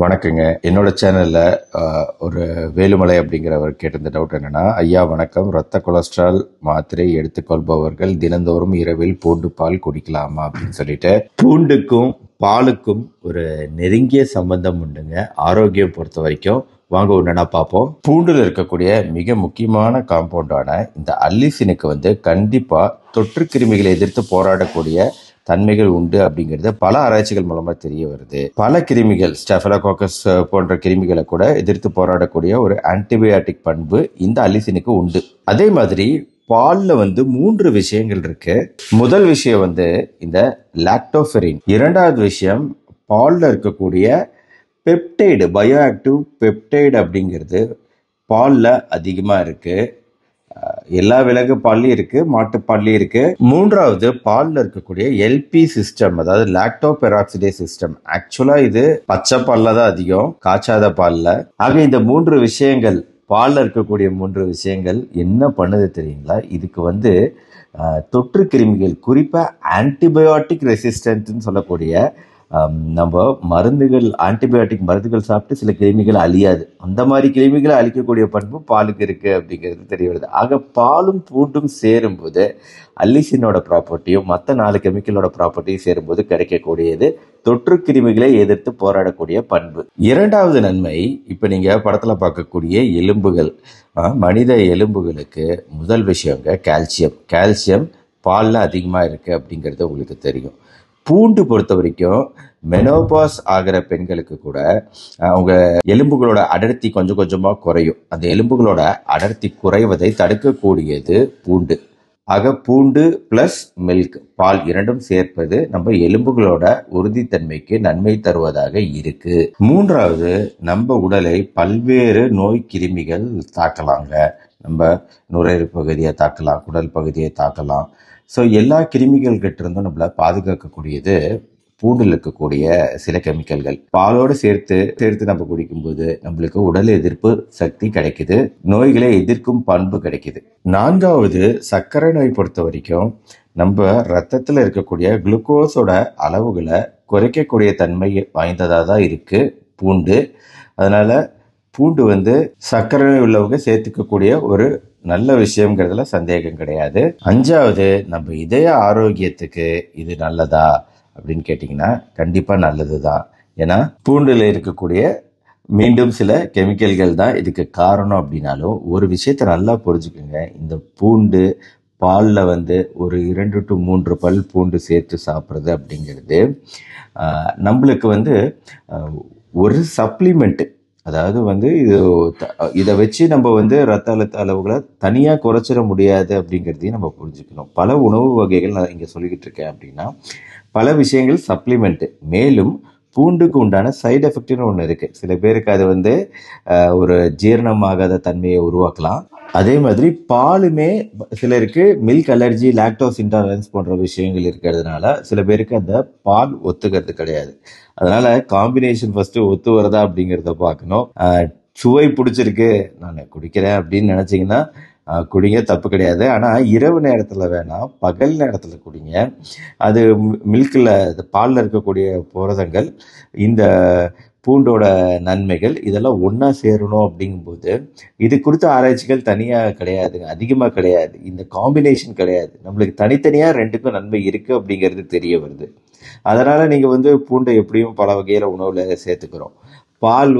வணக்கங்க. என்னோட சேனல்ல ஒரு வேலுமலை அப்படிங்கிறவர் கேட்டிருந்த டவுட் என்னன்னா, ஐயா வணக்கம், ரத்த கொலஸ்ட்ரால் மாத்திரை எடுத்துக்கொள்பவர்கள் தினந்தோறும் இரவில் பூண்டு பால் குடிக்கலாமா அப்படின்னு சொல்லிட்டு. பூண்டுக்கும் பாலுக்கும் ஒரு நெருங்கிய சம்பந்தம் உண்டுங்க ஆரோக்கியம் பொறுத்த வரைக்கும். வாங்க ஒன்றுனா பார்ப்போம். பூண்டுல இருக்கக்கூடிய மிக முக்கியமான காம்பவுண்டான இந்த அல்லிசினுக்கு கண்டிப்பா தொற்று கிருமிகளை எதிர்த்து போராடக்கூடிய தன்மைகள் உண்டு அப்படிங்கிறது பல ஆராய்ச்சிகள் மூலமா தெரிய வருது. பல கிருமிகள், ஸ்டெஃபலோகாக்கஸ் போன்ற கிருமிகளை கூட எதிர்த்து போராடக்கூடிய ஒரு ஆன்டிபயாட்டிக் பண்பு இந்த அல்லிசினுக்கு உண்டு. அதே மாதிரி பால்ல 3 விஷயங்கள் இருக்கு. முதல் விஷயம் இந்த லாக்டோஃபெரின். இரண்டாவது விஷயம் பால்ல இருக்கக்கூடிய பெப்டைடு, பயோ ஆக்டிவ் பெப்டைடு அப்படிங்கிறது பால்ல அதிகமா இருக்கு. எல்லா விலங்கு பால்லையும் இருக்கு, மாட்டுப்பால்லையும் இருக்கு. மூன்றாவது பால்ல இருக்கக்கூடிய எல்பி சிஸ்டம், அதாவது லாக்டோ பெராக்சிடேஸ் சிஸ்டம். ஆக்சுவலா இது பச்சை பால்ல தான் அதிகம், காய்ச்சாத பால்ல. ஆக இந்த 3 விஷயங்கள், பால்ல இருக்கக்கூடிய 3 விஷயங்கள் என்ன பண்ணுது தெரியுங்களா? இதுக்கு தொற்று கிருமிகள், குறிப்பா ஆன்டிபயோட்டிக் ரெசிஸ்டன்ட்னு சொல்லக்கூடிய நம்ம மருந்துகள், ஆன்டிபயோட்டிக் மருந்துகள் சாப்பிட்டு சில கிருமிகள் அழியாது, அந்த மாதிரி கிருமிகளை அழிக்கக்கூடிய பண்பு பாலுக்கு இருக்கு அப்படிங்கிறது தெரிய வருது. ஆக பாலும் பூண்டும் சேரும்போது அல்லிசினோட ப்ராப்பர்ட்டியும் மற்ற 4 கெமிக்கலோட ப்ராப்பர்ட்டியும் சேரும்போது கிடைக்கக்கூடியது தொற்று கிருமிகளை எதிர்த்து போராடக்கூடிய பண்பு. இரண்டாவது நன்மை, இப்ப நீங்க படத்துல பார்க்கக்கூடிய எலும்புகள், மனித எலும்புகளுக்கு முதல் விஷயங்க கால்சியம். கால்சியம் பால்ல அதிகமா இருக்கு அப்படிங்கிறது உங்களுக்கு தெரியும். பூண்டு பொறுத்த வரைக்கும் மெனோபாஸ் ஆகிற பெண்களுக்கு கூட அவங்க எலும்புகளோட அடர்த்தி கொஞ்சம் கொஞ்சமா குறையும். அந்த எலும்புகளோட அடர்த்தி குறைவதை தடுக்கக்கூடியது பூண்டு. ஆக பூண்டு பிளஸ் மில்க், பால் இரண்டும் சேர்ப்பது நம்ம எலும்புகளோட உறுதித்தன்மைக்கு நன்மை தருவதாக இருக்கு. மூன்றாவது, நம்ம உடலை பல்வேறு நோய் கிருமிகள் தாக்கலாங்க. நம்ம நுரையீரல் பகுதியை தாக்கலாம், குடல் பகுதியை தாக்கலாம். ஸோ எல்லா கிருமிகள் கிட்ட இருந்தும் நம்மளை பாதுகாக்கக்கூடியது பூண்டில் இருக்கக்கூடிய சில கெமிக்கல்கள். பாலோடு சேர்த்து நம்ம குடிக்கும்போது நம்மளுக்கு உடல் எதிர்ப்பு சக்தி கிடைக்குது, நோய்களை எதிர்க்கும் பண்பு கிடைக்குது. நான்காவது, சர்க்கரை நோய் பொறுத்த வரைக்கும் நம்ம ரத்தத்தில் இருக்கக்கூடிய குளுக்கோஸோட அளவுகளை குறைக்கக்கூடிய தன்மை வாய்ந்ததாக தான் இருக்கு பூண்டு. அதனால பூண்டு சர்க்கரை நோய் உள்ளவங்க சேர்த்துக்கக்கூடிய ஒரு நல்ல விஷயம்ங்கிறதுல சந்தேகம் கிடையாது. அஞ்சாவது, நம்ம இதய ஆரோக்கியத்துக்கு இது நல்லதா அப்படின்னு கேட்டிங்கன்னா கண்டிப்பா நல்லதுதான். ஏன்னா பூண்டுல இருக்கக்கூடிய மீண்டும் சில கெமிக்கல்கள் தான் இதுக்கு காரணம். அப்படின்னாலும் ஒரு விஷயத்த நல்லா புரிஞ்சுக்குங்க, இந்த பூண்டு பால்ல ஒரு 2 to 3 பல் பூண்டு சேர்த்து சாப்பிட்றது அப்படிங்கிறது நம்மளுக்கு ஒரு சப்ளிமெண்ட். அதாவது இதை வச்சு நம்ம ரத்த அழுத்த அளவுகளை தனியாக குறைச்சிட முடியாது அப்படிங்கிறதையும் நம்ம புரிஞ்சுக்கணும். பல உணவு வகைகள் நான் இங்கே சொல்லிக்கிட்டு இருக்கேன் அப்படின்னா பல விஷயங்கள் சப்ளிமெண்ட். மேலும் பூண்டுக்கு உண்டான சைடு எஃபெக்ட்னு ஒன்று இருக்கு. சில பேருக்கு அது ஒரு ஜீரணமாகாத தன்மையை உருவாக்கலாம். அதே மாதிரி பாலுமே சிலருக்கு மில்க் அலர்ஜி, லாக்டோஸ் இன்டாலரன்ஸ் போன்ற விஷயங்கள் இருக்கிறதுனால சில பேருக்கு அந்த பால் ஒத்துக்கிறது கிடையாது. அதனால காம்பினேஷன் ஃபர்ஸ்ட் ஒத்து வருதா அப்படிங்கிறத பார்க்கணும். சுவை பிடிச்சிருக்கு, நான் குடிக்கிறேன் அப்படின்னு நினைச்சீங்கன்னா குடிங்க, தப்பு கிடையாது. ஆனால் இரவு நேரத்தில் வேணாம், பகல் நேரத்தில் குடிங்க. அது மில்கில், பாலில் இருக்கக்கூடிய புரதங்கள், இந்த பூண்டோட நன்மைகள் இதெல்லாம் ஒன்றா சேரணும். அப்படிங்கும்போது இது குறித்த ஆராய்ச்சிகள் தனியாக கிடையாதுங்க, அதிகமாக கிடையாது. இந்த காம்பினேஷன் கிடையாது, நம்மளுக்கு தனித்தனியாக ரெண்டுக்கும் நன்மை இருக்குது அப்படிங்கிறது தெரிய வருது. அதனால் நீங்கள் பூண்டை எப்படியும் பல வகையில் உணவில் சேர்த்துக்கிறோம். பால்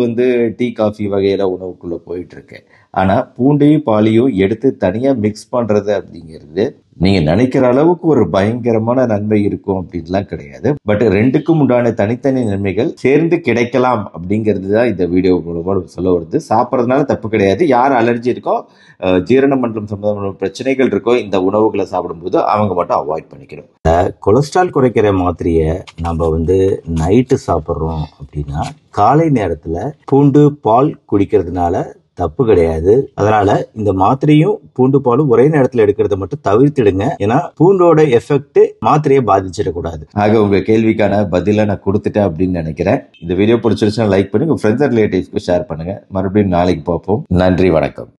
டீ காஃபி வகையில் உணவுக்குள்ளே போயிட்டுருக்கு. ஆனால் பூண்டையும் பாலையும் எடுத்து தனியாக மிக்ஸ் பண்ணுறது அப்படிங்கிறது நீங்கள் நினைக்கிற அளவுக்கு ஒரு பயங்கரமான நன்மை இருக்கும் அப்படின்லாம் கிடையாது. பட் ரெண்டுக்கும் உண்டான தனித்தனி நன்மைகள் சேர்ந்து கிடைக்கலாம் அப்படிங்கிறது தான் இந்த வீடியோ மூலமாக சொல்ல வருது. சாப்பிட்றதுனால தப்பு கிடையாது. யார் அலர்ஜி இருக்கோ, ஜீரண மண்டலம் சம்பந்தமான பிரச்சனைகள் இருக்கோ, இந்த உணவுகளை சாப்பிடும்போது அவங்க மட்டும் அவாய்ட் பண்ணிக்கணும். கொலஸ்ட்ரால் குறைக்கிற மாத்திரையை நம்ம நைட்டு சாப்பிட்றோம் அப்படின்னா காலை நேரத்தில் பூண்டு பால் குடிக்கிறதுனால தப்பு கிடையாது. அதனால இந்த மாத்திரையும் பூண்டு பாலும் ஒரே நேரத்தில் எடுக்கிறத மட்டும் தவிர்த்திடுங்க. ஏன்னா பூண்டோட எஃபெக்ட் மாத்திரையை பாதிச்சிடக்கூடாது. ஆக உங்க கேள்விக்கான பதில நான் கொடுத்துட்டேன் அப்படின்னு நினைக்கிறேன். இந்த வீடியோ பிடிச்சிருச்சுன்னா லைக் பண்ணுங்க, ஃப்ரெண்ட்ஸ் அண்ட் ரிலேட்டிவ்ஸ்க்கு ஷேர் பண்ணுங்க. மறுபடியும் நாளைக்கு பார்ப்போம். நன்றி, வணக்கம்.